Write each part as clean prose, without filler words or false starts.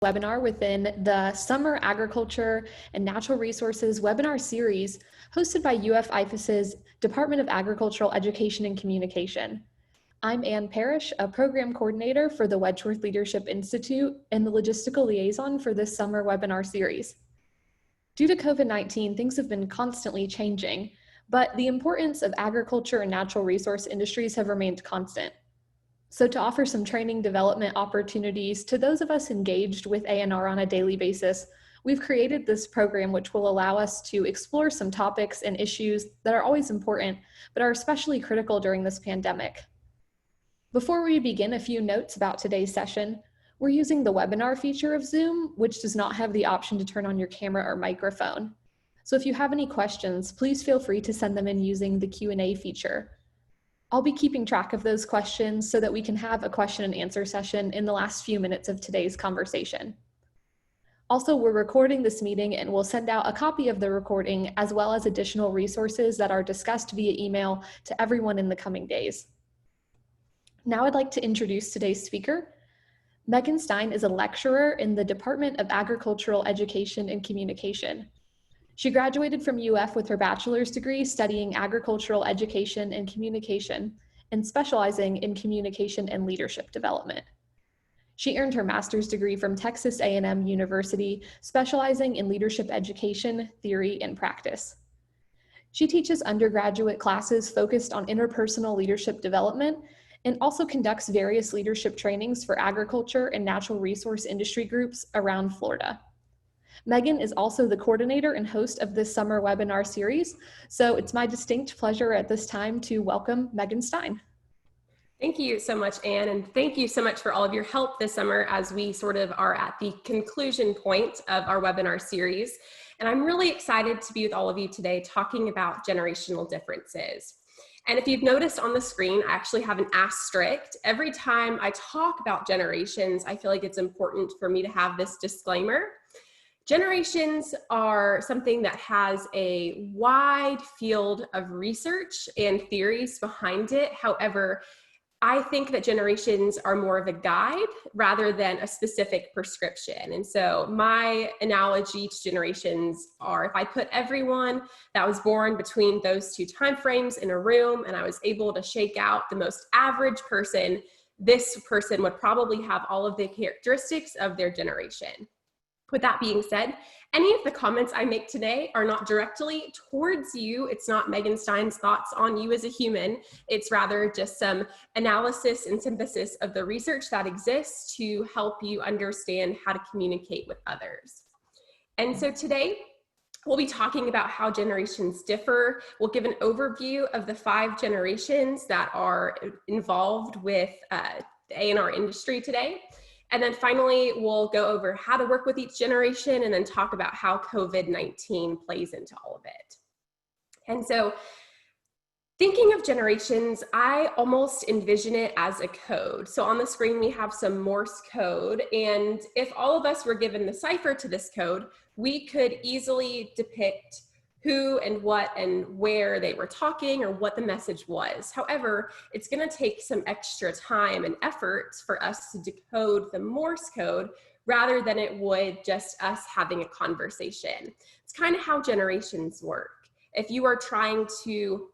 Webinar within the Summer Agriculture and Natural Resources webinar series hosted by IFAS's Department of Agricultural Education and Communication. I'm Ann Parrish, a program coordinator for the Wedgeworth Leadership Institute and the logistical liaison for this summer webinar series. Due to COVID-19, things have been constantly changing, but the importance of agriculture and natural resource industries have remained constant. So to offer some training development opportunities to those of us engaged with A&R on a daily basis, we've created this program which will allow us to explore some topics and issues that are always important, but are especially critical during this pandemic. Before we begin, a few notes about today's session. We're using the webinar feature of Zoom, which does not have the option to turn on your camera or microphone. So if you have any questions, please feel free to send them in using the Q&A feature. I'll be keeping track of those questions so that we can have a question and answer session in the last few minutes of today's conversation. Also, we're recording this meeting and we'll send out a copy of the recording as well as additional resources that are discussed via email to everyone in the coming days. Now I'd like to introduce today's speaker. Megan Stein is a lecturer in the Department of Agricultural Education and Communication. She graduated from UF with her bachelor's degree studying agricultural education and communication and specializing in communication and leadership development. She earned her master's degree from Texas A&M University, specializing in leadership education, theory, and practice. She teaches undergraduate classes focused on interpersonal leadership development and also conducts various leadership trainings for agriculture and natural resource industry groups around Florida. Megan is also the coordinator and host of this summer webinar series, so it's my distinct pleasure at this time to welcome Megan Stein. Thank you so much, Anne, and thank you so much for all of your help this summer as we sort of are at the conclusion point of our webinar series. And I'm really excited to be with all of you today talking about generational differences. And if you've noticed on the screen, I actually have an asterisk. Every time I talk about generations, I feel like it's important for me to have this disclaimer. Generations are something that has a wide field of research and theories behind it. However, I think that generations are more of a guide rather than a specific prescription. And so my analogy to generations are if I put everyone that was born between those two timeframes in a room and I was able to shake out the most average person, this person would probably have all of the characteristics of their generation. With that being said, any of the comments I make today are not directly towards you. It's not Megan Stein's thoughts on you as a human. It's rather just some analysis and synthesis of the research that exists to help you understand how to communicate with others. And so today, we'll be talking about how generations differ. We'll give an overview of the 5 generations that are involved with the A&R industry today. And then finally, we'll go over how to work with each generation and then talk about how COVID-19 plays into all of it. And so thinking of generations, I almost envision it as a code. So on the screen, we have some Morse code. And if all of us were given the cipher to this code, we could easily depict who and what and where they were talking or what the message was. However, it's going to take some extra time and effort for us to decode the Morse code rather than it would just us having a conversation. It's kind of how generations work. If you are trying to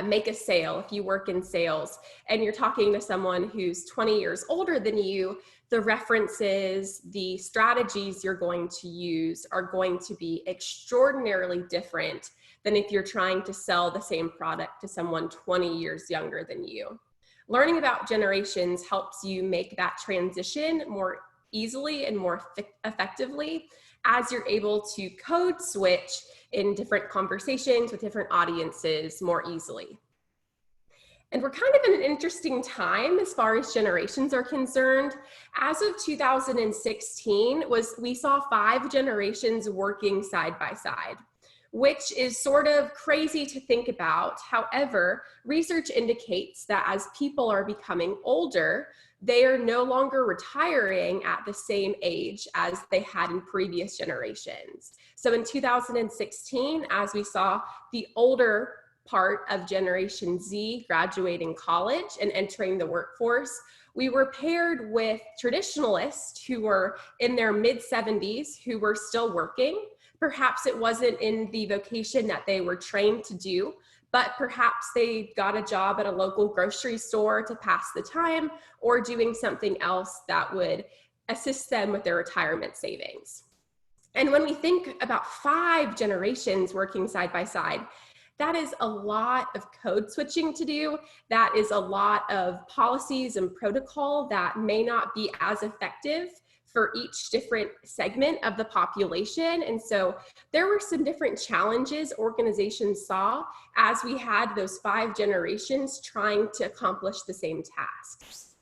make a sale, if you work in sales and you're talking to someone who's 20 years older than you, the references, the strategies you're going to use are going to be extraordinarily different than if you're trying to sell the same product to someone 20 years younger than you. Learning about generations helps you make that transition more easily and more effectively as you're able to code switch in different conversations with different audiences more easily. And we're kind of in an interesting time as far as generations are concerned. As of 2016, we saw 5 generations working side by side, which is sort of crazy to think about. However, research indicates that as people are becoming older, they are no longer retiring at the same age as they had in previous generations. So in 2016, as we saw the older part of Generation Z graduating college and entering the workforce, We were paired with traditionalists who were in their mid-70s who were still working. Perhaps it wasn't in the vocation that they were trained to do, but perhaps they got a job at a local grocery store to pass the time, or doing something else that would assist them with their retirement savings. And when we think about 5 generations working side by side, that is a lot of code switching to do. That is a lot of policies and protocol that may not be as effective for each different segment of the population. And so there were some different challenges organizations saw as we had those 5 generations trying to accomplish the same tasks.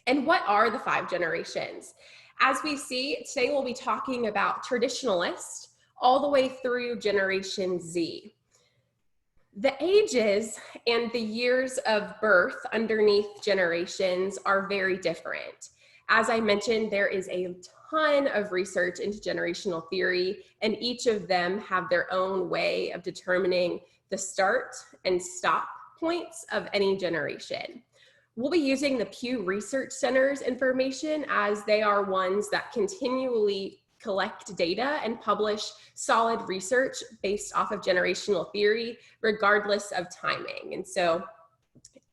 And what are the 5 generations? As we see, today we'll be talking about traditionalists all the way through Generation Z. The ages and the years of birth underneath generations are very different. As I mentioned, there is a ton of research into generational theory, and each of them have their own way of determining the start and stop points of any generation. We'll be using the Pew Research Center's information, as they are ones that continually collect data and publish solid research based off of generational theory, regardless of timing. And so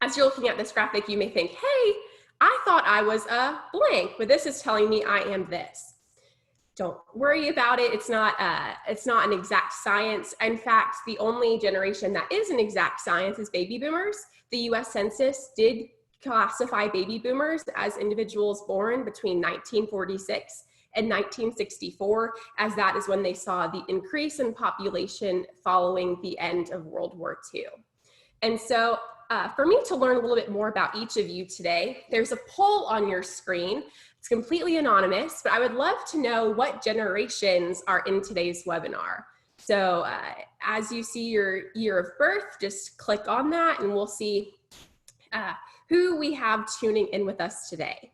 as you're looking at this graphic, you may think, hey, I thought I was a blank, but this is telling me I am this. Don't worry about it. It's not an exact science. In fact, the only generation that is an exact science is baby boomers. The US Census did classify baby boomers as individuals born between 1946 and 1964, as that is when they saw the increase in population following the end of World War II. And so for me to learn a little bit more about each of you today, there's a poll on your screen. It's completely anonymous, but I would love to know what generations are in today's webinar. So as you see your year of birth, just click on that and we'll see who we have tuning in with us today.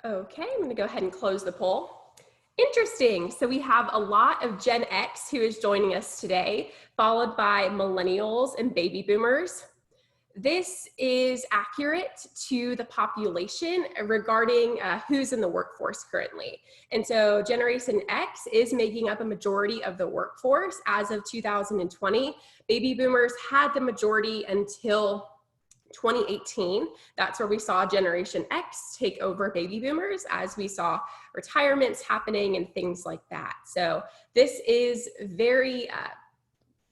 Okay, I'm gonna go ahead and close the poll. Interesting, so we have a lot of Gen X who is joining us today, followed by millennials and baby boomers. This is accurate to the population regarding who's in the workforce currently. And so Generation X is making up a majority of the workforce as of 2020. Baby boomers had the majority until 2018. That's where we saw Generation X take over baby boomers, as we saw retirements happening and things like that. So this is very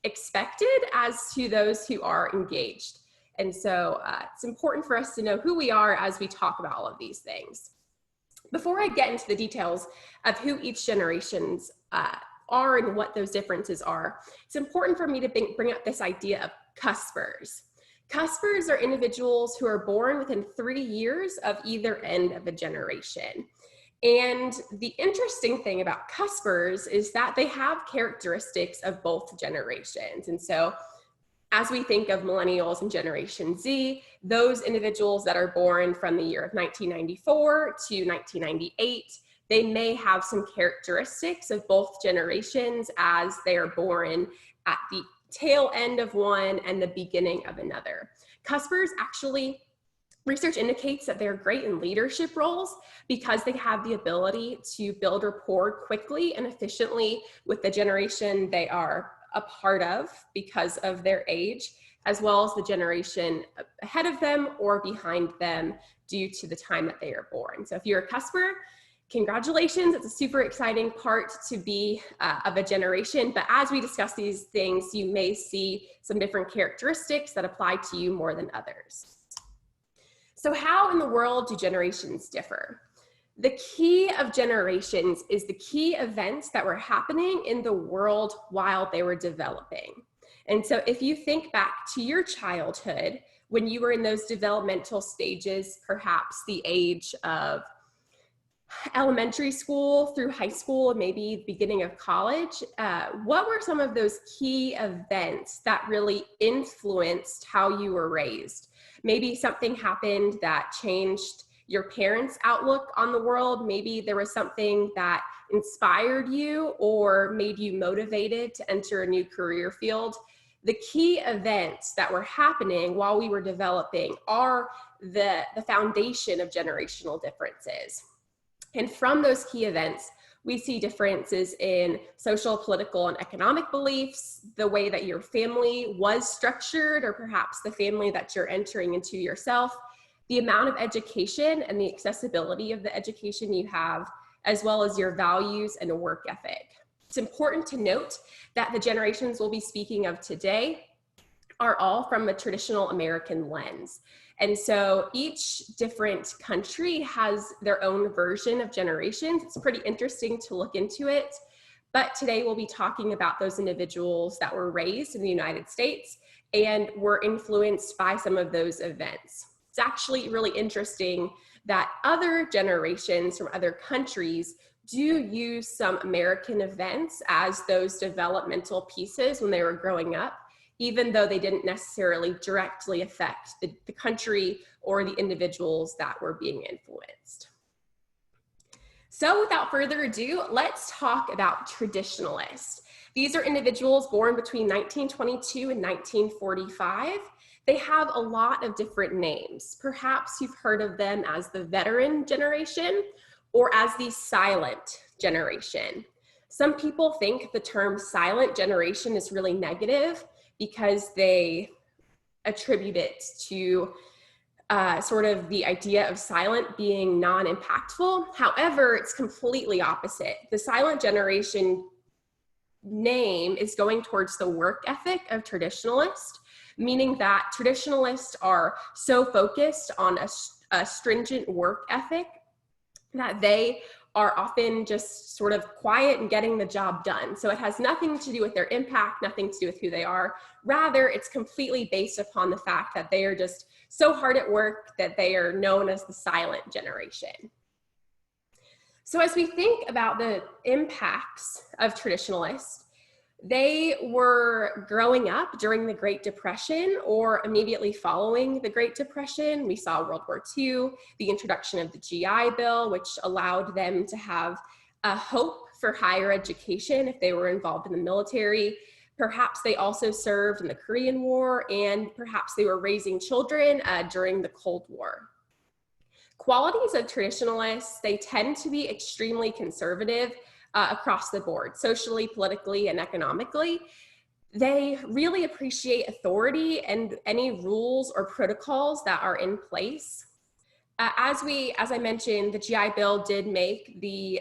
expected as to those who are engaged. And so it's important for us to know who we are as we talk about all of these things. Before I get into the details of who each generations are and what those differences are, it's important for me to bring up this idea of cuspers. Cuspers are individuals who are born within 3 years of either end of a generation. And the interesting thing about cuspers is that they have characteristics of both generations. And so as we think of millennials and Generation Z, those individuals that are born from the year of 1994 to 1998, they may have some characteristics of both generations as they are born at the tail end of one and the beginning of another. Cuspers actually, research indicates that they're great in leadership roles because they have the ability to build rapport quickly and efficiently with the generation they are a part of because of their age, as well as the generation ahead of them or behind them due to the time that they are born. So if you're a cusper, congratulations, it's a super exciting part to be of a generation, but as we discuss these things, you may see some different characteristics that apply to you more than others. So how in the world do generations differ? The key of generations is the key events that were happening in the world while they were developing. And so if you think back to your childhood, when you were in those developmental stages, perhaps the age of elementary school through high school and maybe beginning of college, what were some of those key events that really influenced how you were raised? Maybe something happened that changed your parents' outlook on the world. Maybe there was something that inspired you or made you motivated to enter a new career field. The key events that were happening while we were developing are the foundation of generational differences. And from those key events, we see differences in social, political, and economic beliefs, the way that your family was structured, or perhaps the family that you're entering into yourself, the amount of education and the accessibility of the education you have, as well as your values and a work ethic. It's important to note that the generations we'll be speaking of today are all from a traditional American lens. And so each different country has their own version of generations. It's pretty interesting to look into it. But today we'll be talking about those individuals that were raised in the United States and were influenced by some of those events. It's actually really interesting that other generations from other countries do use some American events as those developmental pieces when they were growing up, even though they didn't necessarily directly affect the country or the individuals that were being influenced. So without further ado, let's talk about traditionalists. These are individuals born between 1922 and 1945. They have a lot of different names. Perhaps you've heard of them as the veteran generation or as the silent generation. Some people think the term silent generation is really negative because they attribute it to sort of the idea of silent being non-impactful. However, it's completely opposite. The silent generation name is going towards the work ethic of traditionalist, meaning that traditionalists are so focused on a stringent work ethic that they are often just sort of quiet and getting the job done. So it has nothing to do with their impact, nothing to do with who they are. Rather, it's completely based upon the fact that they are just so hard at work that they are known as the silent generation. So as we think about the impacts of traditionalists, they were growing up during the Great Depression or immediately following the Great Depression. We saw World War II, the introduction of the GI Bill, which allowed them to have a hope for higher education if they were involved in the military. Perhaps they also served in the Korean War, and perhaps they were raising children during the Cold War. Qualities of traditionalists, they tend to be extremely conservative across the board, socially, politically, and economically. They really appreciate authority and any rules or protocols that are in place. As I mentioned, the GI Bill did make the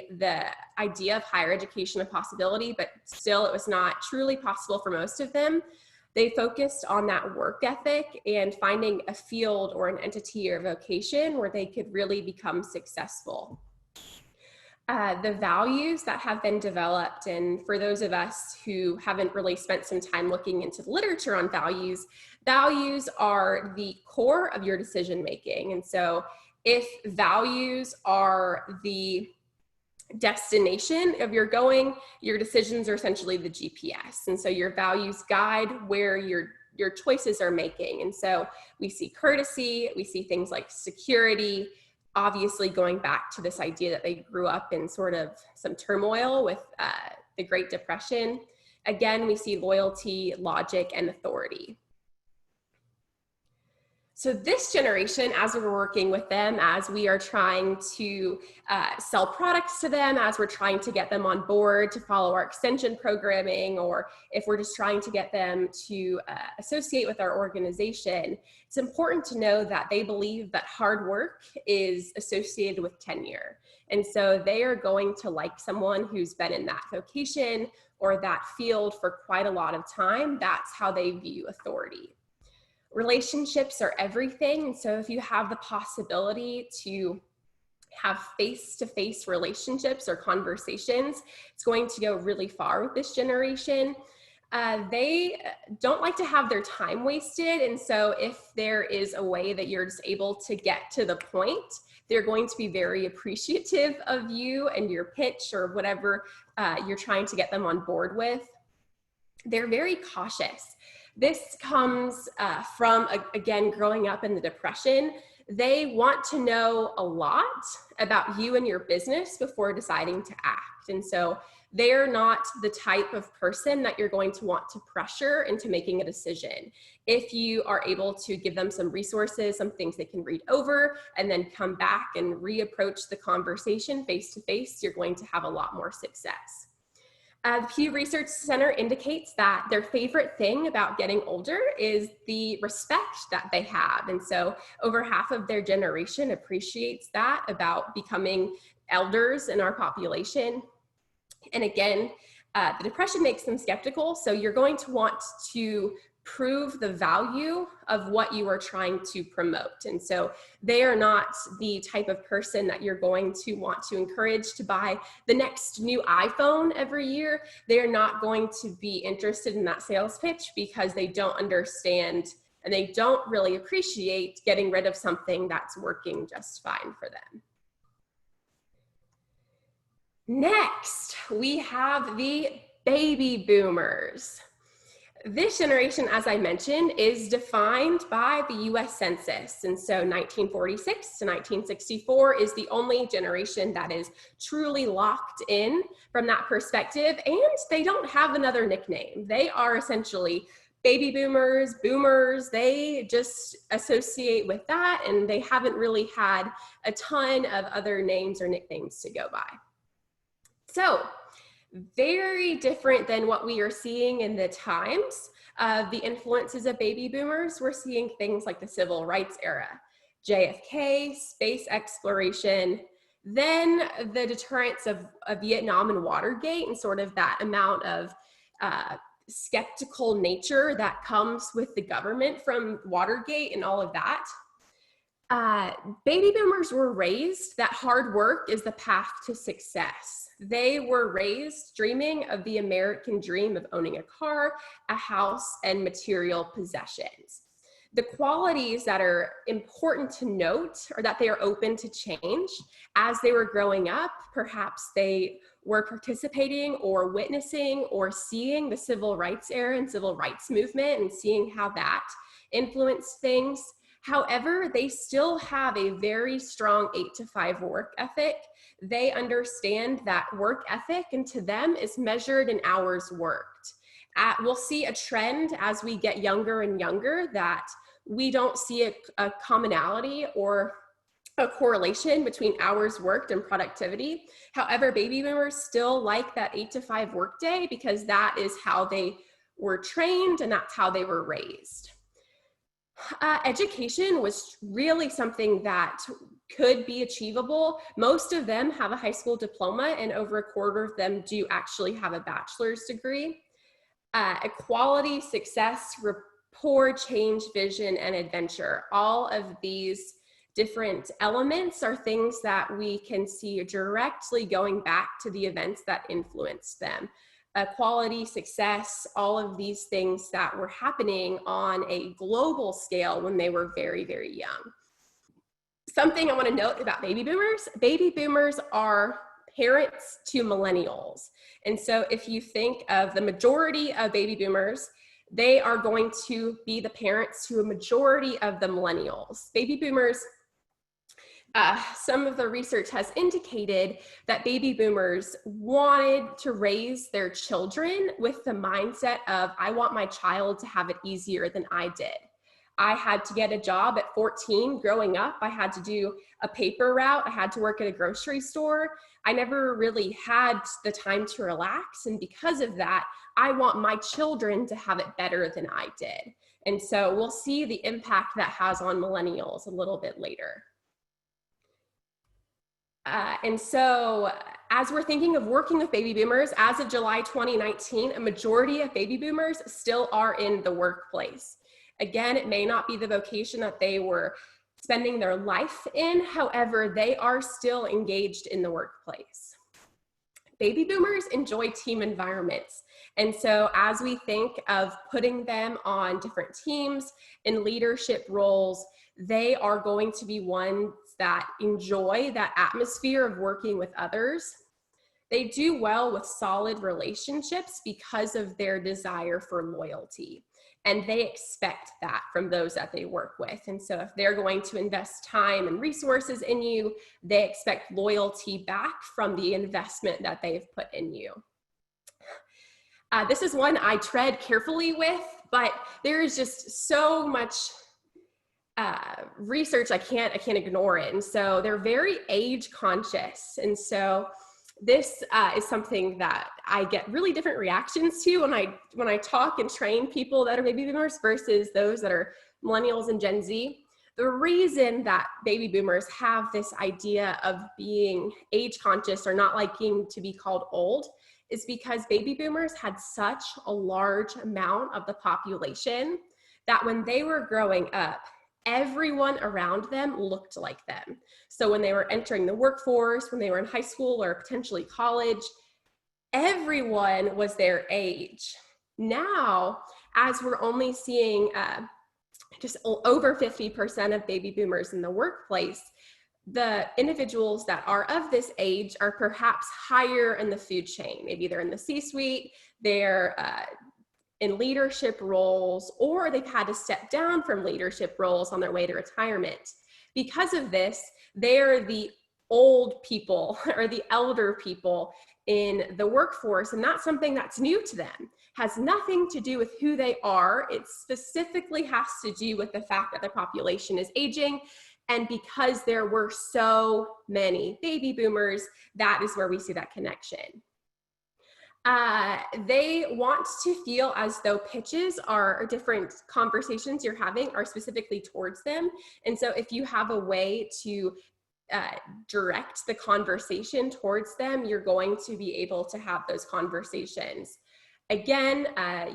idea of higher education a possibility, but still it was not truly possible for most of them. They focused on that work ethic and finding a field or an entity or vocation where they could really become successful. The values that have been developed, and for those of us who haven't really spent some time looking into the literature on values, values are the core of your decision making. And so if values are the destination of your going, your decisions are essentially the GPS. And so your values guide where your choices are making. And so we see courtesy, we see things like security, obviously going back to this idea that they grew up in sort of some turmoil with the Great Depression. Again, we see loyalty, logic, and authority. So this generation, as we're working with them, as we are trying to sell products to them, as we're trying to get them on board to follow our extension programming, or if we're just trying to get them to associate with our organization, it's important to know that they believe that hard work is associated with tenure. And so they are going to like someone who's been in that vocation or that field for quite a lot of time. That's how they view authority. Relationships are everything. So if you have the possibility to have face-to-face relationships or conversations, it's going to go really far with this generation. They don't like to have their time wasted. And so if there is a way that you're just able to get to the point, they're going to be very appreciative of you and your pitch or whatever you're trying to get them on board with. They're very cautious. This comes from, again, growing up in the Depression. They want to know a lot about you and your business before deciding to act. And so they're not the type of person that you're going to want to pressure into making a decision. If you are able to give them some resources, some things they can read over, and then come back and reapproach the conversation face to face, you're going to have a lot more success. The Pew Research Center indicates that their favorite thing about getting older is the respect that they have. And so over half of their generation appreciates that about becoming elders in our population. And again, the Depression makes them skeptical. So you're going to want to prove the value of what you are trying to promote. And so they are not the type of person that you're going to want to encourage to buy the next new iPhone every year. They're not going to be interested in that sales pitch because they don't understand and they don't really appreciate getting rid of something that's working just fine for them. Next, we have the baby boomers. This generation, as I mentioned, is defined by the US Census. And so 1946 to 1964 is the only generation that is truly locked in from that perspective. And they don't have another nickname. They are essentially baby boomers, boomers. They just associate with that. And they haven't really had a ton of other names or nicknames to go by. So, very different than what we are seeing in the times of the influences of baby boomers. We're seeing things like the civil rights era, JFK, space exploration, then the deterrence of Vietnam and Watergate, and sort of that amount of skeptical nature that comes with the government from Watergate and all of that. Baby boomers were raised that hard work is the path to success. They were raised dreaming of the American dream of owning a car, a house, and material possessions. The qualities that are important to note are that they are open to change. As they were growing up, perhaps they were participating or witnessing or seeing the civil rights era and civil rights movement and seeing how that influenced things. However, they still have a very strong 8-to-5 work ethic. They understand that work ethic, and to them, is measured in hours worked. We'll see a trend as we get younger and younger that we don't see a commonality or a correlation between hours worked and productivity. However, baby boomers still like that 8-to-5 workday because that is how they were trained and that's how they were raised. Education was really something that could be achievable. Most of them have a high school diploma, and over a quarter of them do actually have a bachelor's degree. Equality, success, rapport, change, vision, and adventure. All of these different elements are things that we can see directly going back to the events that influenced them. Equality, success, all of these things that were happening on a global scale when they were very, very young. Something I want to note about baby boomers are parents to millennials. And so if you think of the majority of baby boomers, they are going to be the parents to a majority of the millennials. Baby boomers, some of the research has indicated that baby boomers wanted to raise their children with the mindset of, I want my child to have it easier than I did. I had to get a job at 14 growing up. I had to do a paper route. I had to work at a grocery store. I never really had the time to relax. And because of that, I want my children to have it better than I did. And so we'll see the impact that has on millennials a little bit later. And so as we're thinking of working with baby boomers, as of July 2019, a majority of baby boomers still are in the workplace. Again, it may not be the vocation that they were spending their life in. However, they are still engaged in the workplace. Baby boomers enjoy team environments. And so as we think of putting them on different teams in leadership roles, they are going to be ones that enjoy that atmosphere of working with others. They do well with solid relationships because of their desire for loyalty. and they expect that from those that they work with. And so if they're going to invest time and resources in you, they expect loyalty back from the investment that they've put in you. This is one I tread carefully with, but there is just so much research, I can't ignore it. And so they're very age conscious. And so this is something that I get really different reactions to when I talk and train people that are baby boomers versus those that are millennials and Gen Z. The reason that baby boomers have this idea of being age conscious or not liking to be called old is because baby boomers had such a large amount of the population that when they were growing up, everyone around them looked like them. So when they were entering the workforce, when they were in high school or potentially college, everyone was their age. Now, as we're only seeing just over 50% of baby boomers in the workplace, the individuals that are of this age are perhaps higher in the food chain. Maybe they're in the C-suite, they're in leadership roles, or they've had to step down from leadership roles on their way to retirement. Because of this, they're the old people or the elder people in the workforce, and that's something that's new to them. Has nothing to do with who they are. It specifically has to do with the fact that the population is aging, and because there were so many baby boomers, that is where we see that connection. They want to feel as though pitches are different conversations you're having are specifically towards them. And so if you have a way to direct the conversation towards them, you're going to be able to have those conversations. Again,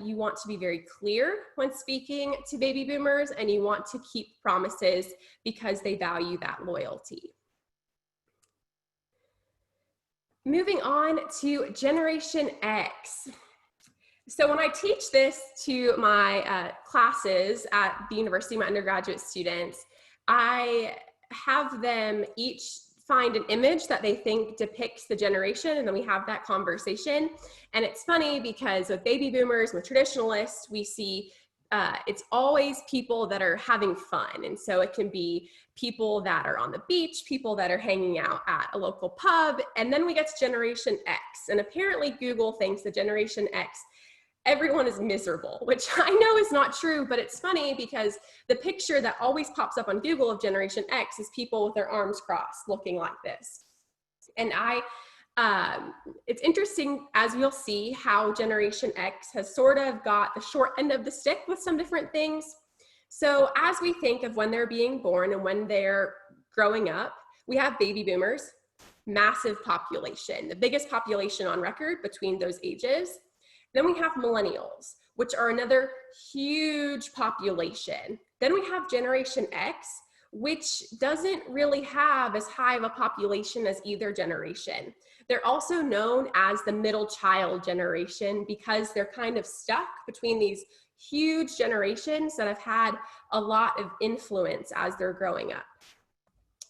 you want to be very clear when speaking to baby boomers, and you want to keep promises because they value that loyalty. Moving on to Generation X. So when I teach this to my classes at the university, my undergraduate students, I have them each find an image that they think depicts the generation, and then we have that conversation. And it's funny because with baby boomers, with traditionalists, we see it's always people that are having fun. And so it can be people that are on the beach, people that are hanging out at a local pub. And then we get to Generation X. And apparently Google thinks that Generation X, everyone is miserable, which I know is not true, but it's funny because the picture that always pops up on Google of Generation X is people with their arms crossed looking like this. And it's interesting, as we'll see, how Generation X has sort of got the short end of the stick with some different things. So as we think of when they're being born and when they're growing up, we have baby boomers, massive population, the biggest population on record between those ages. Then we have millennials, which are another huge population. Then we have Generation X, which doesn't really have as high of a population as either generation. They're also known as the middle child generation because they're kind of stuck between these huge generations that have had a lot of influence as they're growing up.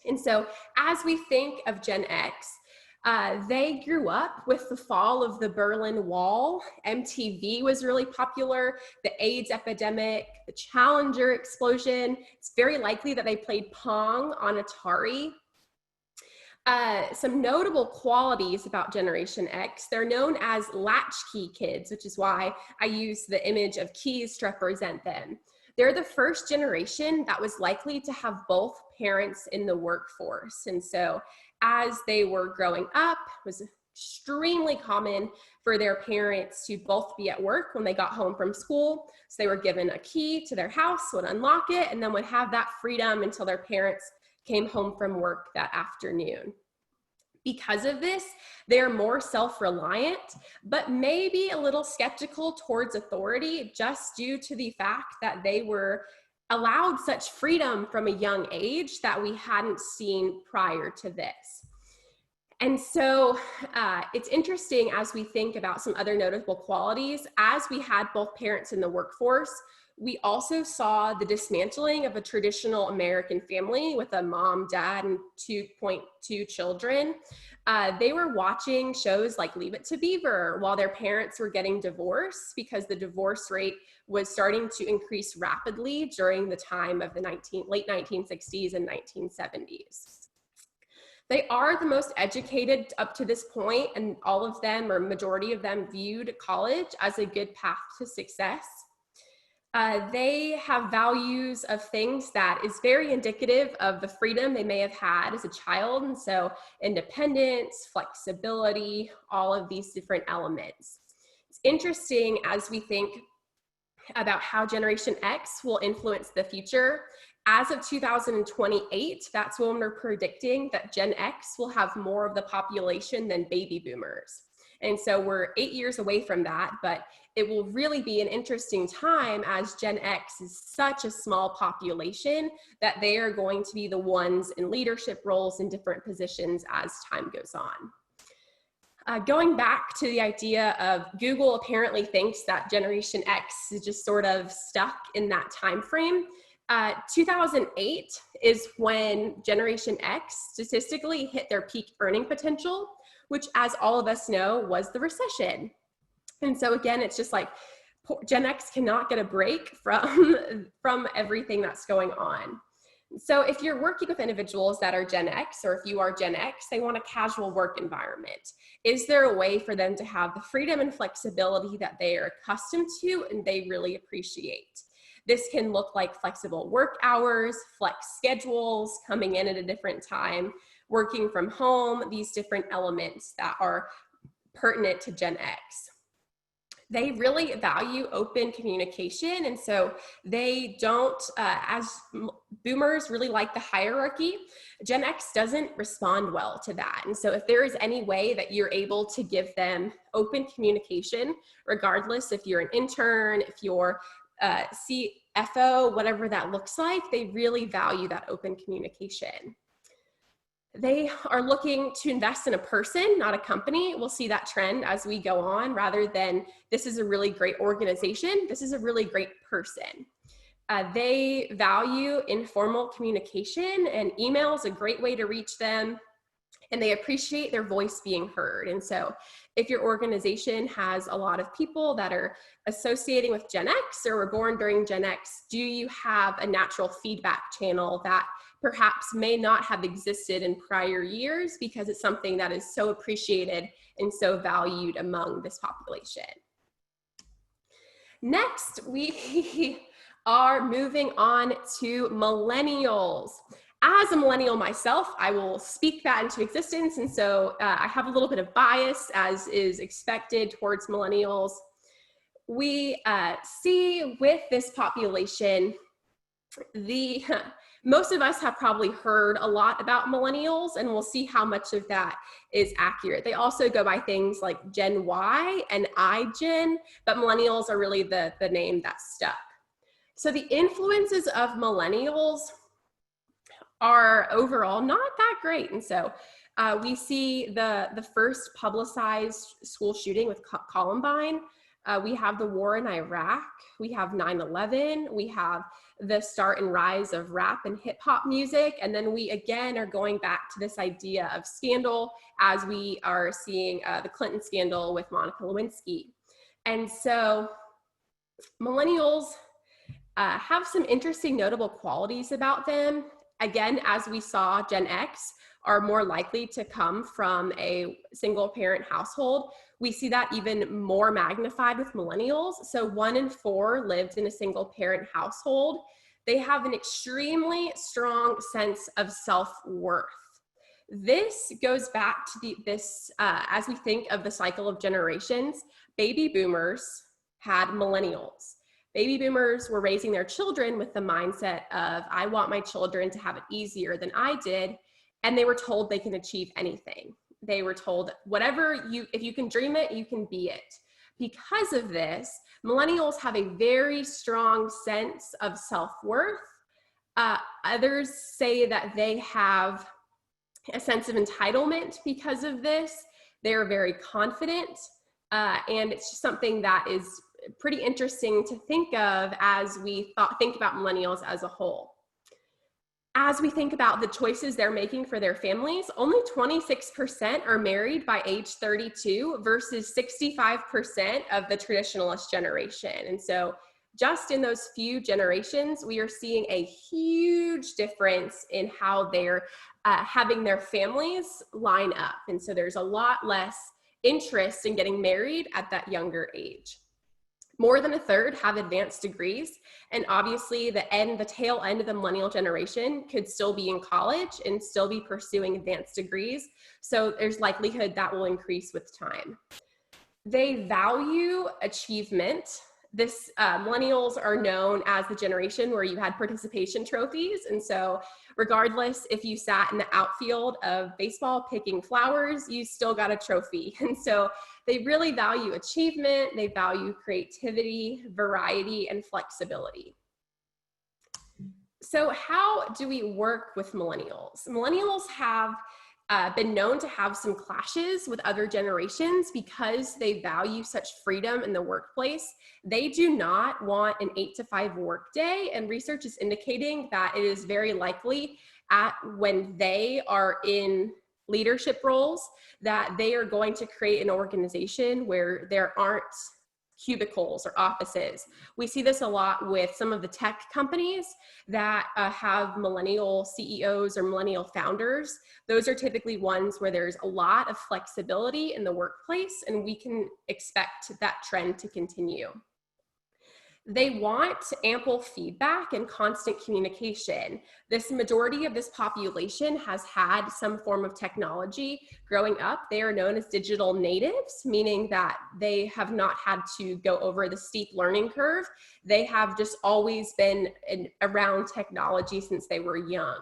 And so as we think of Gen X, they grew up with the fall of the Berlin Wall. MTV was really popular, the AIDS epidemic, the Challenger explosion. It's very likely that they played Pong on Atari. Some notable qualities about Generation X, they're known as latchkey kids, which is why I use the image of keys to represent them. They're the first generation that was likely to have both parents in the workforce. And so as they were growing up, it was extremely common for their parents to both be at work when they got home from school. So they were given a key to their house, would unlock it, and then would have that freedom until their parents came home from work that afternoon. Because of this, they're more self-reliant, but maybe a little skeptical towards authority just due to the fact that they were allowed such freedom from a young age that we hadn't seen prior to this. And so it's interesting as we think about some other notable qualities. As we had both parents in the workforce, We also saw the dismantling of a traditional American family with a mom, dad, and 2.2 children. They were watching shows like Leave It to Beaver while their parents were getting divorced, because the divorce rate was starting to increase rapidly during the time of the late 1960s and 1970s. They are the most educated up to this point, and all of them, or majority of them, viewed college as a good path to success. They have values of things that is very indicative of the freedom they may have had as a child. And so independence, flexibility, all of these different elements. It's interesting as we think about how Generation X will influence the future. As of 2028, that's when we're predicting that Gen X will have more of the population than baby boomers. And so we're 8 years away from that, but it will really be an interesting time as Gen X is such a small population that they are going to be the ones in leadership roles in different positions as time goes on. Going back to the idea of Google apparently thinks that Generation X is just sort of stuck in that time frame. 2008 is when Generation X statistically hit their peak earning potential, which, as all of us know, was the recession. And so again, it's just like Gen X cannot get a break from everything that's going on. So if you're working with individuals that are Gen X, or if you are Gen X, they want a casual work environment. Is there a way for them to have the freedom and flexibility that they are accustomed to and they really appreciate? This can look like flexible work hours, flex schedules, coming in at a different time, working from home, these different elements that are pertinent to Gen X. They really value open communication, and so they don't, as boomers really like the hierarchy, Gen X doesn't respond well to that. And so if there is any way that you're able to give them open communication, regardless if you're an intern, if you're CFO, whatever that looks like, they really value that open communication. They are looking to invest in a person, not a company. We'll see that trend as we go on, rather than this is a really great organization, this is a really great person. They value informal communication, and email is a great way to reach them, and they appreciate their voice being heard. And so if your organization has a lot of people that are associating with Gen X or were born during Gen X, do you have a natural feedback channel that perhaps may not have existed in prior years, because it's something that is so appreciated and so valued among this population? Next, we are moving on to millennials. As a millennial myself, I will speak that into existence, and so I have a little bit of bias, as is expected, towards millennials. We see with this population, most of us have probably heard a lot about millennials, and we'll see how much of that is accurate. They also go by things like Gen Y and iGen, but millennials are really the name that stuck. So the influences of millennials are overall not that great. And so we see the first publicized school shooting with Columbine. We have the war in Iraq. We have 9/11. We have the start and rise of rap and hip hop music. And then we again are going back to this idea of scandal, as we are seeing the Clinton scandal with Monica Lewinsky. And so millennials have some interesting notable qualities about them. Again, as we saw, Gen X are more likely to come from a single parent household. We see that even more magnified with millennials. So 1 in 4 lived in a single parent household. They have an extremely strong sense of self-worth. This goes back to as we think of the cycle of generations, baby boomers had millennials. Baby boomers were raising their children with the mindset of, I want my children to have it easier than I did. And they were told they can achieve anything. They were told, if you can dream it, you can be it. Because of this, millennials have a very strong sense of self-worth. Others say that they have a sense of entitlement because of this. They're very confident. And it's just something that is pretty interesting to think of as we think about millennials as a whole. As we think about the choices they're making for their families, only 26% are married by age 32 versus 65% of the traditionalist generation. And so just in those few generations, we are seeing a huge difference in how they're having their families line up. And so there's a lot less interest in getting married at that younger age. More than a third have advanced degrees, and obviously the tail end of the millennial generation could still be in college and still be pursuing advanced degrees. So there's likelihood that will increase with time. They value achievement. Millennials are known as the generation where you had participation trophies. And so regardless if you sat in the outfield of baseball picking flowers, you still got a trophy. And so they really value achievement. They value creativity, variety, and flexibility. So how do we work with millennials? Millennials have been known to have some clashes with other generations because they value such freedom in the workplace. They do not want an 8-to-5 workday, and research is indicating that it is very likely when they are in leadership roles that they are going to create an organization where there aren't cubicles or offices. We see this a lot with some of the tech companies that have millennial CEOs or millennial founders. Those are typically ones where there's a lot of flexibility in the workplace, and we can expect that trend to continue. They want ample feedback and constant communication. This majority of this population has had some form of technology growing up. They are known as digital natives, meaning that they have not had to go over the steep learning curve. They have just always been around technology since they were young.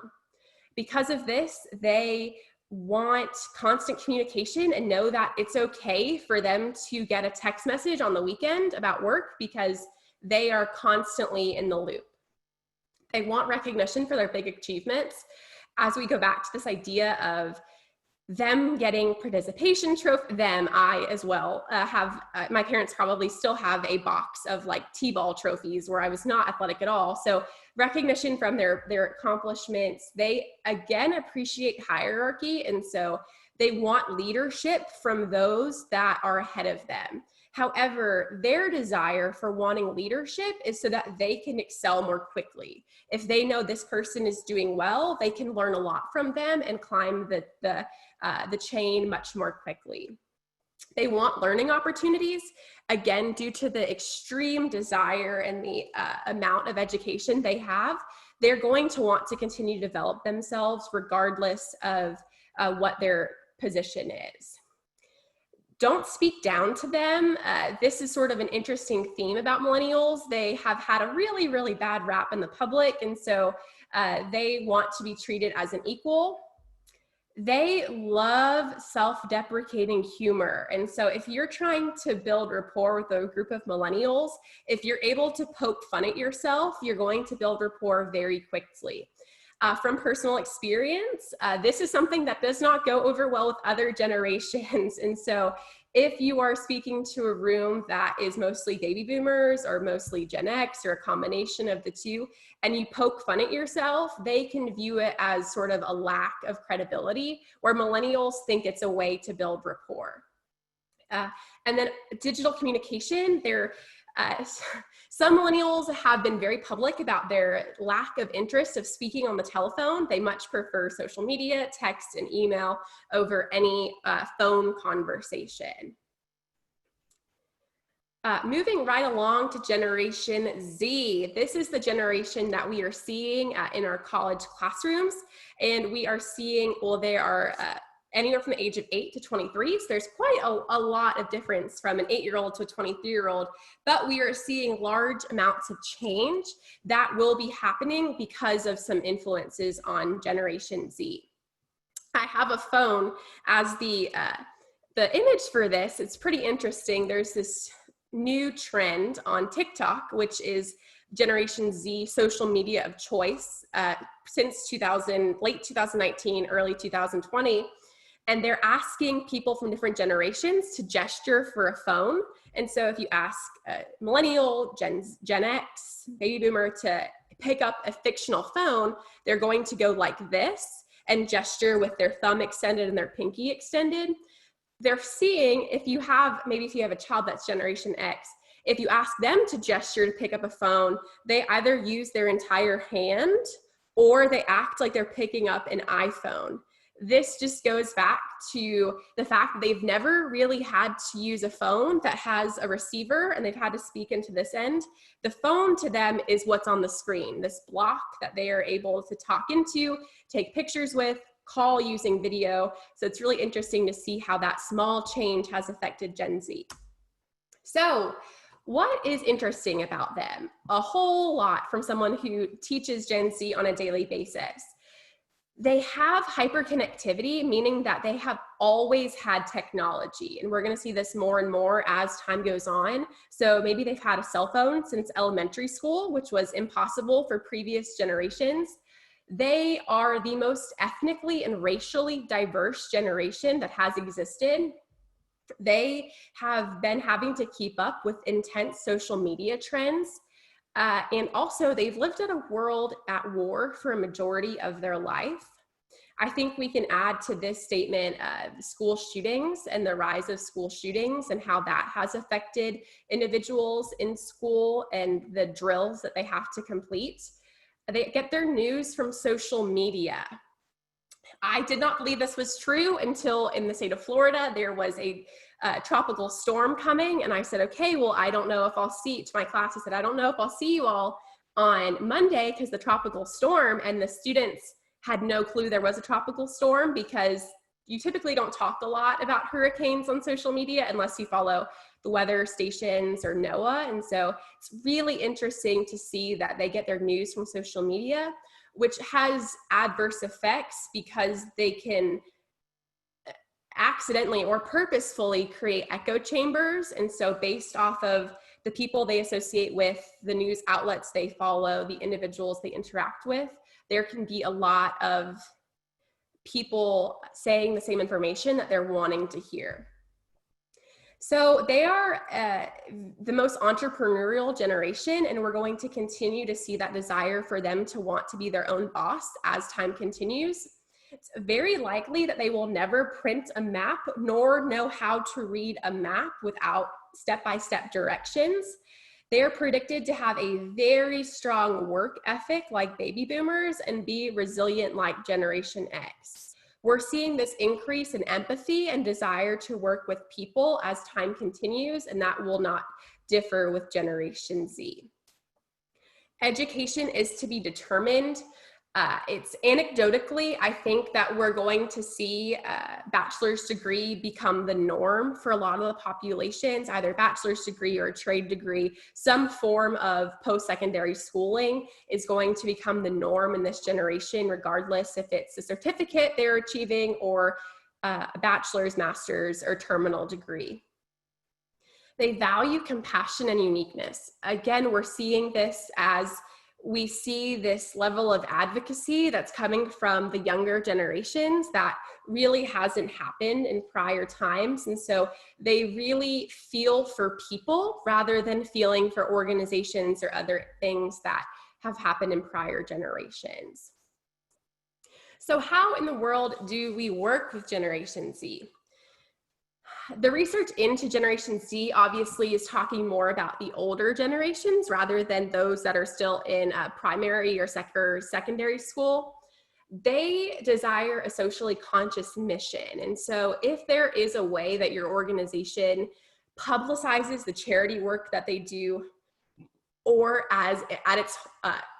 Because of this, they want constant communication and know that it's okay for them to get a text message on the weekend about work because they are constantly in the loop. They want recognition for their big achievements. As we go back to this idea of them getting participation trophy, I as well my parents probably still have a box of like T-ball trophies where I was not athletic at all. So recognition from their accomplishments. They again appreciate hierarchy, and so they want leadership from those that are ahead of them. However, their desire for wanting leadership is so that they can excel more quickly. If they know this person is doing well, they can learn a lot from them and climb the chain much more quickly. They want learning opportunities, again, due to the extreme desire and the amount of education they have. They're going to want to continue to develop themselves regardless of what their position is. Don't speak down to them. This is sort of an interesting theme about millennials. They have had a really, really bad rap in the public, and so they want to be treated as an equal. They love self-deprecating humor. And so if you're trying to build rapport with a group of millennials, if you're able to poke fun at yourself, you're going to build rapport very quickly. From personal experience, this is something that does not go over well with other generations. And so if you are speaking to a room that is mostly baby boomers or mostly Gen X or a combination of the two, and you poke fun at yourself, they can view it as sort of a lack of credibility, where millennials think it's a way to build rapport. And then digital communication, some millennials have been very public about their lack of interest of speaking on the telephone. They much prefer social media, text, and email over any phone conversation. Moving right along to Generation Z. This is the generation that we are seeing in our college classrooms. And we are seeing, well, they are anywhere from the age of 8 to 23. So there's quite a lot of difference from an 8-year-old to a 23-year-old, but we are seeing large amounts of change that will be happening because of some influences on Generation Z. I have a phone as the image for this. It's pretty interesting. There's this new trend on TikTok, which is Generation Z social media of choice since late 2019, early 2020. And they're asking people from different generations to gesture for a phone. And so if you ask a millennial, Gen X, baby boomer to pick up a fictional phone, they're going to go like this and gesture with their thumb extended and their pinky extended. They're seeing if you have a child that's Generation X, if you ask them to gesture to pick up a phone, they either use their entire hand or they act like they're picking up an iPhone. This just goes back to the fact that they've never really had to use a phone that has a receiver and they've had to speak into this end. The phone to them is what's on the screen, this block that they are able to talk into, take pictures with, call using video. So it's really interesting to see how that small change has affected Gen Z. So what is interesting about them? A whole lot from someone who teaches Gen Z on a daily basis. They have hyperconnectivity, meaning that they have always had technology. And we're going to see this more and more as time goes on. So maybe they've had a cell phone since elementary school, which was impossible for previous generations. They are the most ethnically and racially diverse generation that has existed. They have been having to keep up with intense social media trends. And also, they've lived in a world at war for a majority of their life. I think we can add to this statement school shootings and the rise of school shootings and how that has affected individuals in school and the drills that they have to complete. They get their news from social media. I did not believe this was true until in the state of Florida, there was a tropical storm coming. And I said, okay, well, I don't know if I'll see, to my class, I said, I don't know if I'll see you all on Monday because the tropical storm, and the students had no clue there was a tropical storm because you typically don't talk a lot about hurricanes on social media unless you follow the weather stations or NOAA. And so it's really interesting to see that they get their news from social media, which has adverse effects because they can accidentally or purposefully create echo chambers. And so based off of the people they associate with, the news outlets they follow, the individuals they interact with, there can be a lot of people saying the same information that they're wanting to hear. So they are the most entrepreneurial generation, and we're going to continue to see that desire for them to want to be their own boss as time continues. It's very likely that they will never print a map nor know how to read a map without step-by-step directions. They are predicted to have a very strong work ethic like baby boomers and be resilient like Generation X. We're seeing this increase in empathy and desire to work with people as time continues, and that will not differ with Generation Z. Education is to be determined. It's anecdotally, I think that we're going to see a bachelor's degree become the norm for a lot of the populations, either a bachelor's degree or a trade degree. Some form of post-secondary schooling is going to become the norm in this generation, regardless if it's a certificate they're achieving or a bachelor's, master's, or terminal degree. They value compassion and uniqueness. Again, we're seeing this as we see this level of advocacy that's coming from the younger generations that really hasn't happened in prior times. And so they really feel for people rather than feeling for organizations or other things that have happened in prior generations. So how in the world do we work with Generation Z? The research into Generation Z obviously is talking more about the older generations rather than those that are still in primary or secondary school. They desire a socially conscious mission. And so if there is a way that your organization publicizes the charity work that they do, or as at its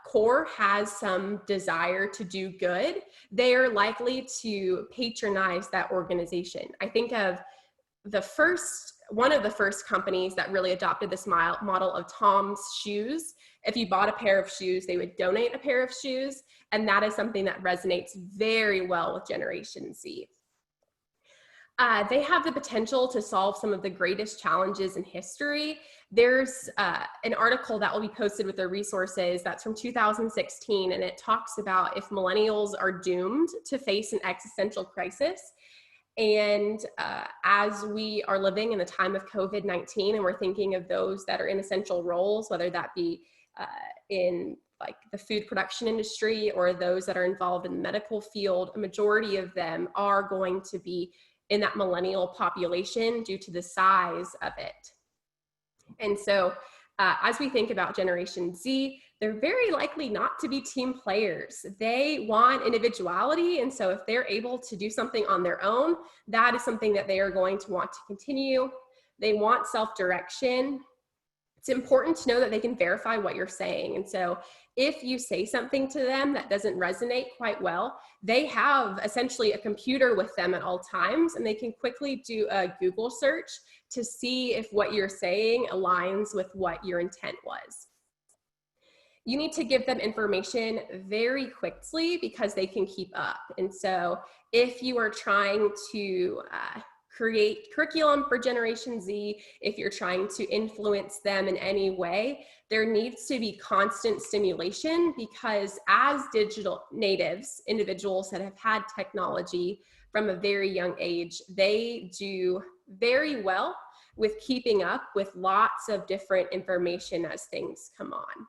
core has some desire to do good, they are likely to patronize that organization. I think of one of the first companies that really adopted this model of Tom's shoes. If you bought a pair of shoes, they would donate a pair of shoes. And that is something that resonates very well with Generation Z. They have the potential to solve some of the greatest challenges in history. There's an article that will be posted with their resources that's from 2016, and it talks about if millennials are doomed to face an existential crisis. And as we are living in the time of COVID-19 and we're thinking of those that are in essential roles, whether that be in like the food production industry or those that are involved in the medical field, a majority of them are going to be in that millennial population due to the size of it. And so as we think about Generation Z, they're very likely not to be team players. They want individuality. And so if they're able to do something on their own, that is something that they are going to want to continue. They want self-direction. It's important to know that they can verify what you're saying. And so if you say something to them that doesn't resonate quite well, they have essentially a computer with them at all times, and they can quickly do a Google search to see if what you're saying aligns with what your intent was. You need to give them information very quickly because they can keep up. And so if you are trying to create curriculum for Generation Z, if you're trying to influence them in any way, there needs to be constant stimulation, because as digital natives, individuals that have had technology from a very young age, they do very well with keeping up with lots of different information as things come on.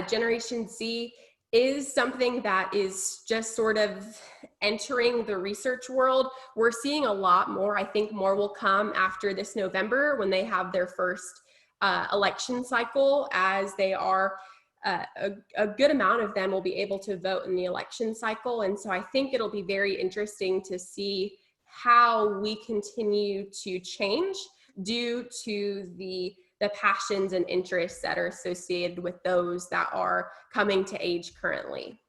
Generation Z is something that is just sort of entering the research world. We're seeing a lot more. I think more will come after this November when they have their first election cycle, as they are a good amount of them will be able to vote in the election cycle. And so I think it'll be very interesting to see how we continue to change due to the passions and interests that are associated with those that are coming to age currently.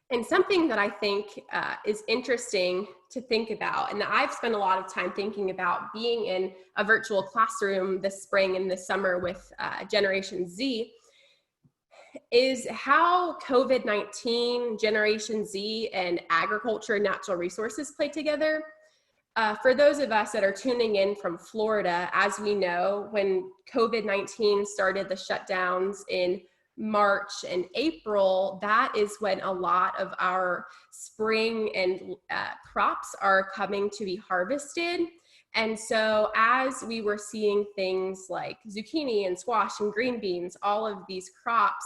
And something that I think is interesting to think about, and I've spent a lot of time thinking about being in a virtual classroom this spring and this summer with Generation Z, is how COVID-19, Generation Z, and agriculture and natural resources play together. For those of us that are tuning in from Florida, as we know, when COVID-19 started the shutdowns in March and April, that is when a lot of our spring and crops are coming to be harvested. And so as we were seeing things like zucchini and squash and green beans, all of these crops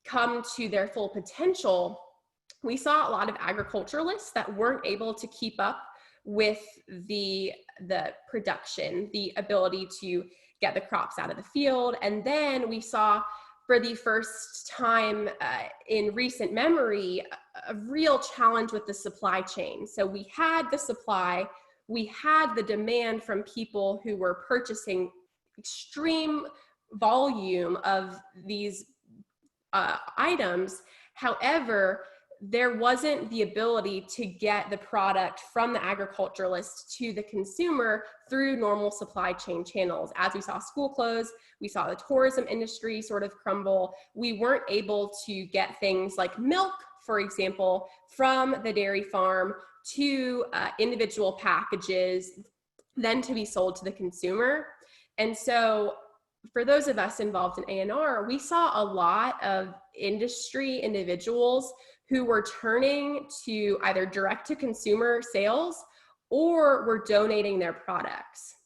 come to their full potential, we saw a lot of agriculturalists that weren't able to keep up with the production, the ability to get the crops out of the field. And then we saw, for the first time in recent memory, a real challenge with the supply chain. So we had the supply, we had the demand from people who were purchasing extreme volume of these items. However, there wasn't the ability to get the product from the agriculturalist to the consumer through normal supply chain channels. As we saw school close, we saw the tourism industry sort of crumble. We weren't able to get things like milk, for example, from the dairy farm to individual packages, then to be sold to the consumer. And so for those of us involved in A&R, we saw a lot of industry individuals who were turning to either direct to consumer sales or were donating their products.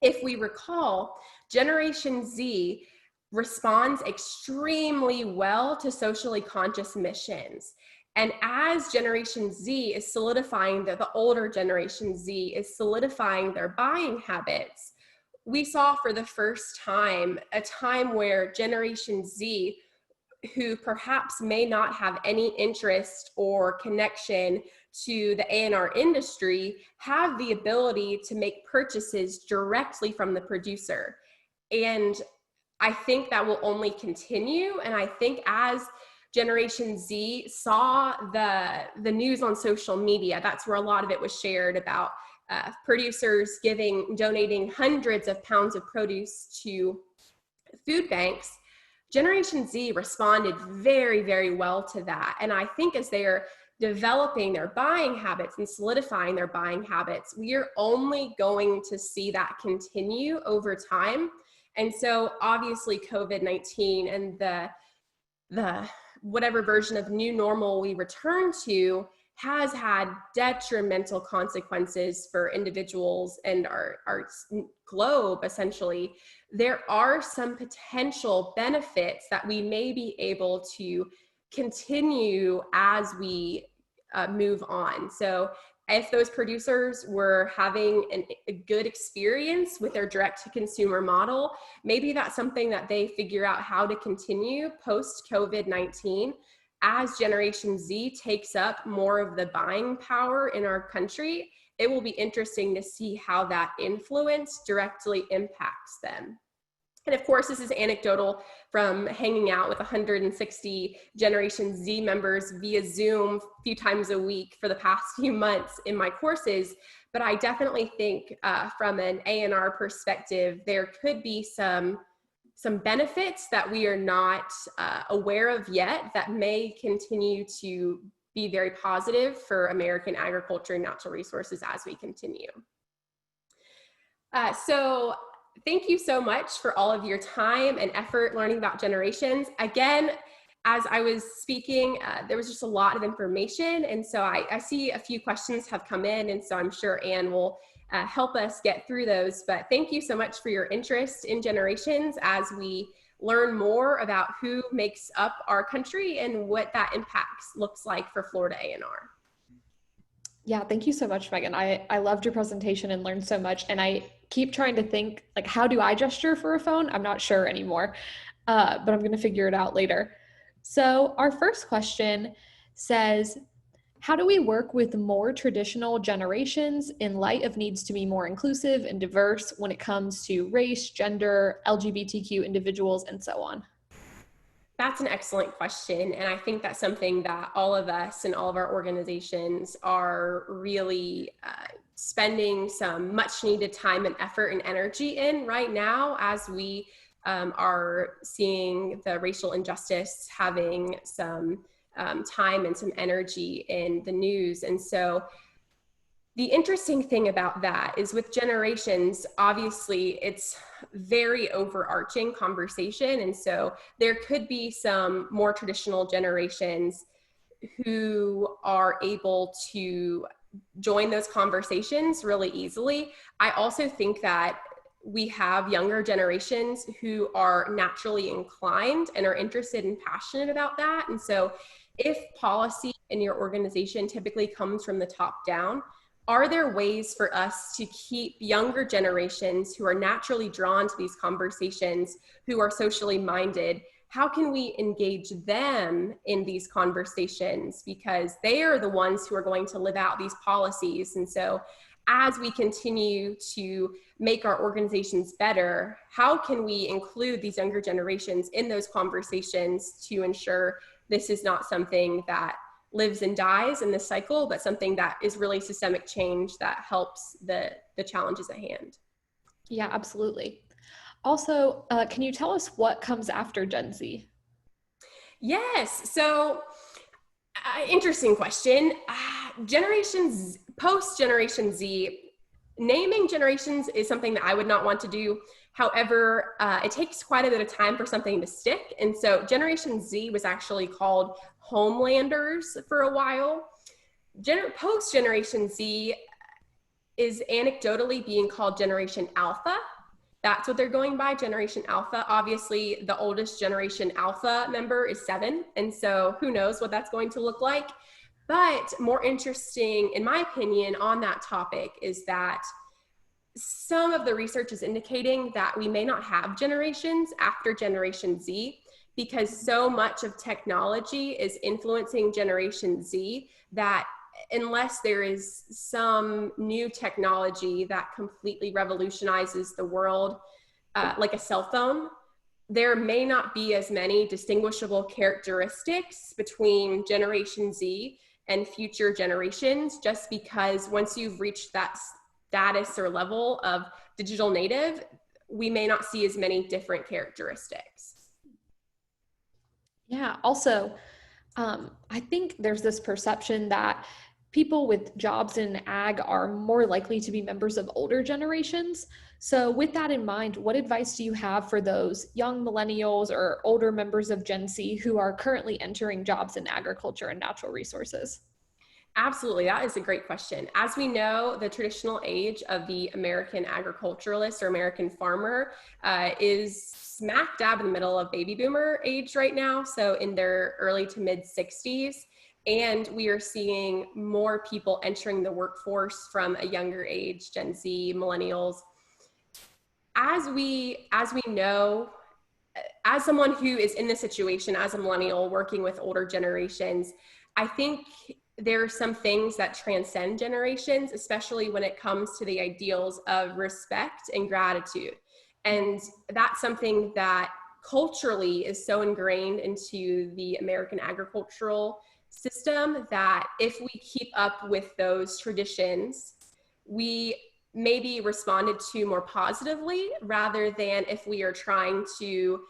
If we recall, Generation Z responds extremely well to socially conscious missions. And as Generation Z is solidifying, the older Generation Z is solidifying their buying habits, we saw for the first time a time where Generation Z, who perhaps may not have any interest or connection to the A&R industry, have the ability to make purchases directly from the producer. And I think that will only continue. And I think as Generation Z saw the news on social media, that's where a lot of it was shared about producers donating hundreds of pounds of produce to food banks. Generation Z responded very, very well to that. And I think as they are developing their buying habits and solidifying their buying habits, we are only going to see that continue over time. And so obviously COVID-19 and the whatever version of new normal we return to has had detrimental consequences for individuals and our globe, essentially, there are some potential benefits that we may be able to continue as we move on. So if those producers were having a good experience with their direct to consumer model, maybe that's something that they figure out how to continue post COVID-19. As Generation Z takes up more of the buying power in our country, it will be interesting to see how that influence directly impacts them. And of course, this is anecdotal from hanging out with 160 Generation Z members via Zoom a few times a week for the past few months in my courses. But I definitely think from an A&R perspective, there could be some benefits that we are not aware of yet that may continue to be very positive for American agriculture and natural resources as we continue. So thank you so much for all of your time and effort learning about generations. Again, as I was speaking, there was just a lot of information. And so I see a few questions have come in, and so I'm sure Anne will help us get through those. But thank you so much for your interest in generations as we learn more about who makes up our country and what that impacts looks like for Florida A&R. Yeah, thank you so much, Megan. I loved your presentation and learned so much. And I keep trying to think, like, how do I gesture for a phone? I'm not sure anymore, but I'm going to figure it out later. So our first question says, how do we work with more traditional generations in light of needs to be more inclusive and diverse when it comes to race, gender, LGBTQ individuals, and so on? That's an excellent question. And I think that's something that all of us and all of our organizations are really spending some much needed time and effort and energy in right now as we are seeing the racial injustice having some time and some energy in the news. And so the interesting thing about that is with generations, obviously it's very overarching conversation. And so there could be some more traditional generations who are able to join those conversations really easily. I also think that we have younger generations who are naturally inclined and are interested and passionate about that. And so if policy in your organization typically comes from the top down, are there ways for us to keep younger generations who are naturally drawn to these conversations, who are socially minded? How can we engage them in these conversations? Because they are the ones who are going to live out these policies. And so as we continue to make our organizations better, how can we include these younger generations in those conversations to ensure this is not something that lives and dies in this cycle, but something that is really systemic change that helps the challenges at hand? Yeah, absolutely. Also, can you tell us what comes after Gen Z? Yes. So, interesting question. Generations, post Generation Z, naming generations is something that I would not want to do. However, it takes quite a bit of time for something to stick. And so Generation Z was actually called Homelanders for a while. Post Generation Z is anecdotally being called Generation Alpha. That's what they're going by, Generation Alpha. Obviously, the oldest Generation Alpha member is 7. And so who knows what that's going to look like. But more interesting, in my opinion, on that topic is that some of the research is indicating that we may not have generations after Generation Z, because so much of technology is influencing Generation Z that unless there is some new technology that completely revolutionizes the world, like a cell phone, there may not be as many distinguishable characteristics between Generation Z and future generations, just because once you've reached that status or level of digital native, we may not see as many different characteristics. Yeah, also, I think there's this perception that people with jobs in ag are more likely to be members of older generations. So with that in mind, what advice do you have for those young millennials or older members of Gen Z who are currently entering jobs in agriculture and natural resources? Absolutely, that is a great question. As we know, the traditional age of the American agriculturalist or American farmer is smack dab in the middle of baby boomer age right now, so in their early to mid 60s. And we are seeing more people entering the workforce from a younger age, Gen Z, millennials. As we know, as someone who is in this situation as a millennial working with older generations, I think there are some things that transcend generations, especially when it comes to the ideals of respect and gratitude. And that's something that culturally is so ingrained into the American agricultural system that if we keep up with those traditions, we maybe responded to more positively rather than if we are trying to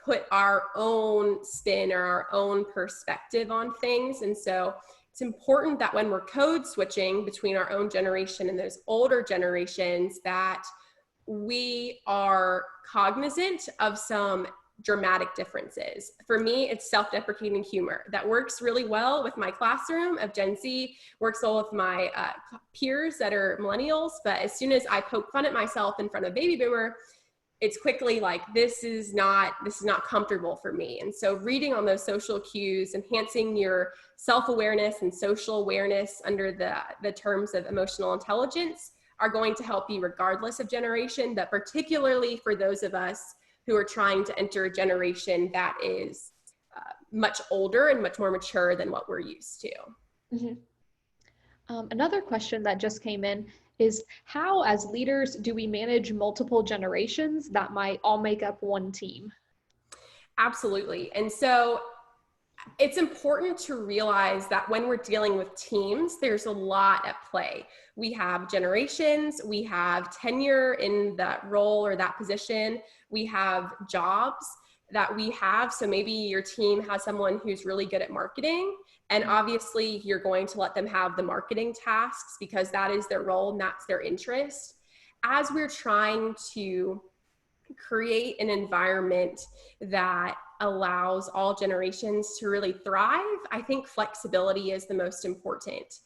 put our own spin or our own perspective on things. And so it's important that when we're code switching between our own generation and those older generations, that we are cognizant of some dramatic differences. For me, it's self-deprecating humor that works really well with my classroom of Gen Z, works well with my peers that are millennials. But as soon as I poke fun at myself in front of a baby boomer, it's quickly like, this is not comfortable for me. And so reading on those social cues, enhancing your self-awareness and social awareness under the terms of emotional intelligence are going to help you regardless of generation, but particularly for those of us who are trying to enter a generation that is much older and much more mature than what we're used to. Mm-hmm. Another question that just came in is, how, as leaders, do we manage multiple generations that might all make up one team? Absolutely. And so it's important to realize that when we're dealing with teams, there's a lot at play. We have generations, we have tenure in that role or that position, we have jobs that we have. So maybe your team has someone who's really good at marketing, and obviously you're going to let them have the marketing tasks because that is their role and that's their interest. As we're trying to create an environment that allows all generations to really thrive, I think flexibility is the most important.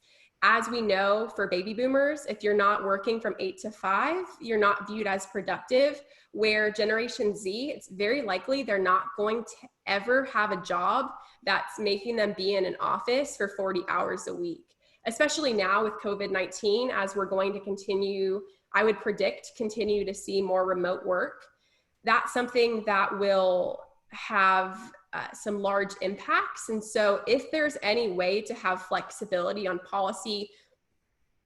As we know, for baby boomers, if you're not working from 8 to 5, you're not viewed as productive. Where Generation Z, it's very likely they're not going to ever have a job that's making them be in an office for 40 hours a week. Especially now with COVID-19, as we're going to continue, I would predict, continue to see more remote work. That's something that will have some large impacts. And so if there's any way to have flexibility on policy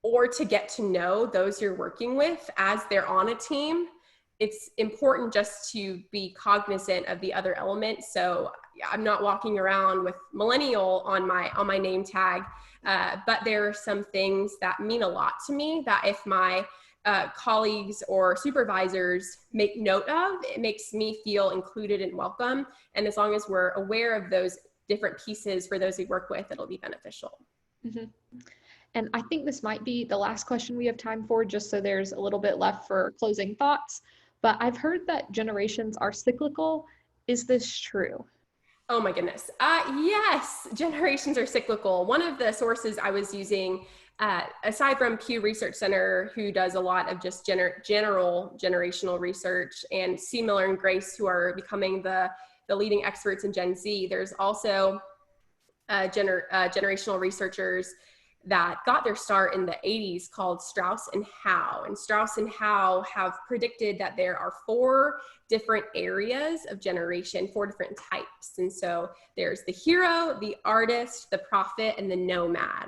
or to get to know those you're working with as they're on a team, it's important just to be cognizant of the other elements. So I'm not walking around with millennial on my name tag, but there are some things that mean a lot to me that if my colleagues or supervisors make note of, it makes me feel included and welcome. And as long as we're aware of those different pieces for those we work with, it'll be beneficial. Mm-hmm. And I think this might be the last question we have time for, just so there's a little bit left for closing thoughts. But I've heard that generations are cyclical. Is this true? Oh my goodness. Yes, generations are cyclical. One of the sources I was using, aside from Pew Research Center, who does a lot of just general generational research, and C. Miller and Grace, who are becoming the leading experts in Gen Z, there's also generational researchers that got their start in the 80s called Strauss and Howe. And Strauss and Howe have predicted that there are 4 different areas of generation, 4 different types. And so there's the hero, the artist, the prophet, and the nomad.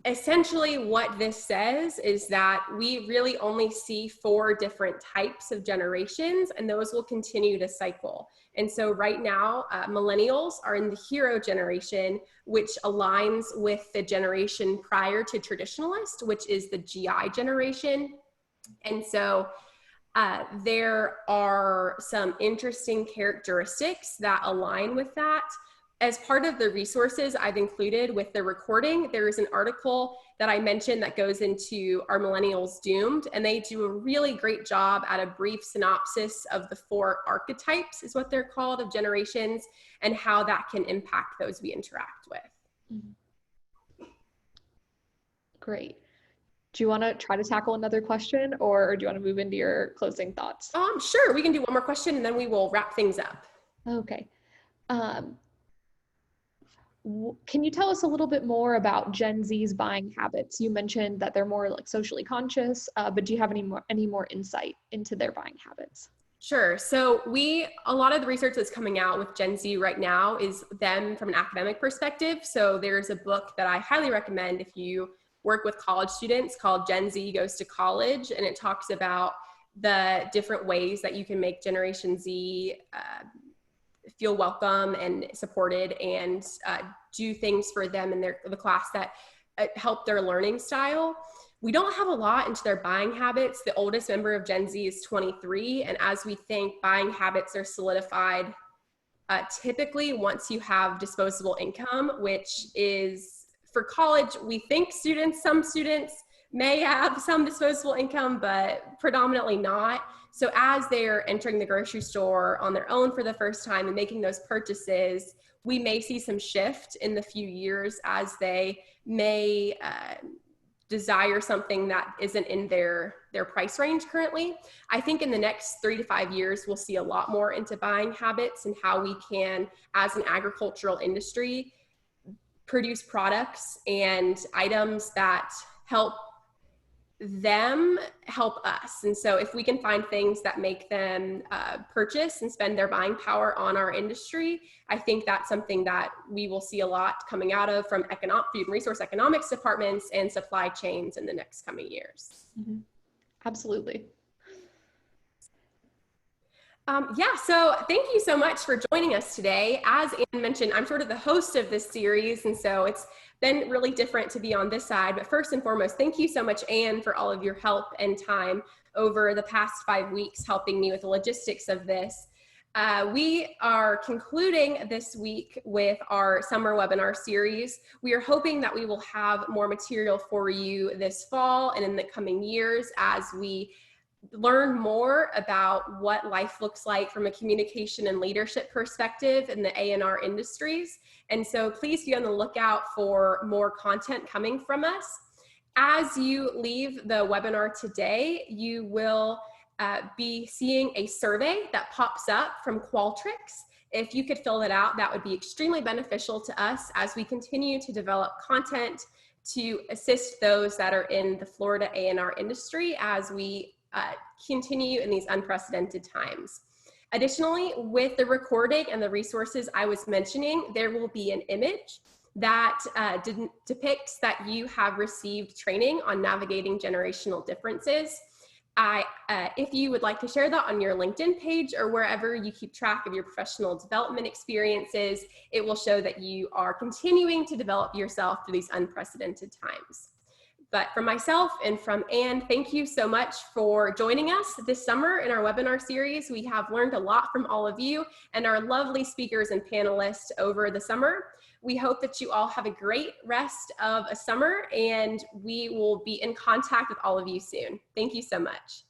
Essentially what this says is that we really only see 4 different types of generations, and those will continue to cycle. And so right now, millennials are in the hero generation, which aligns with the generation prior to traditionalist, which is the GI generation. And so there are some interesting characteristics that align with that. As part of the resources I've included with the recording, there is an article that I mentioned that goes into Are Millennials Doomed? And they do a really great job at a brief synopsis of the 4 archetypes, is what they're called, of generations, and how that can impact those we interact with. Great. Do you want to try to tackle another question, or do you want to move into your closing thoughts? Sure, we can do one more question and then we will wrap things up. Okay. Um, can you tell us a little bit more about Gen Z's buying habits? You mentioned that they're more like socially conscious, but do you have any more insight into their buying habits? Sure. So a lot of the research that's coming out with Gen Z right now is them from an academic perspective. So there's a book that I highly recommend if you work with college students called Gen Z Goes to College. And it talks about the different ways that you can make Generation Z feel welcome and supported and do things for them in the class that help their learning style. We don't have a lot into their buying habits. The oldest member of Gen Z is 23. And as we think, buying habits are solidified typically once you have disposable income, which is for college, we think some students may have some disposable income, but predominantly not. So as they're entering the grocery store on their own for the first time and making those purchases, we may see some shift in the few years as they may desire something that isn't in their price range currently. I think in the next 3 to 5 years, we'll see a lot more into buying habits and how we can, as an agricultural industry, produce products and items that help them help us. And so if we can find things that make them purchase and spend their buying power on our industry, I think that's something that we will see a lot coming out of from food and resource economics departments and supply chains in the next coming years. Mm-hmm. Absolutely. So thank you so much for joining us today. As Anne mentioned, I'm sort of the host of this series, and so it's been really different to be on this side. But first and foremost, thank you so much, Anne, for all of your help and time over the past 5 weeks, helping me with the logistics of this. We are concluding this week with our summer webinar series. We are hoping that we will have more material for you this fall and in the coming years as we learn more about what life looks like from a communication and leadership perspective in the A&R industries. And so please be on the lookout for more content coming from us. As you leave the webinar today, you will be seeing a survey that pops up from Qualtrics. If you could fill it out, that would be extremely beneficial to us as we continue to develop content to assist those that are in the Florida A&R industry as we continue in these unprecedented times. Additionally, with the recording and the resources I was mentioning, there will be an image that depicts that you have received training on navigating generational differences. If you would like to share that on your LinkedIn page or wherever you keep track of your professional development experiences, it will show that you are continuing to develop yourself through these unprecedented times. But from myself and from Anne, thank you so much for joining us this summer in our webinar series. We have learned a lot from all of you and our lovely speakers and panelists over the summer. We hope that you all have a great rest of a summer, and we will be in contact with all of you soon. Thank you so much.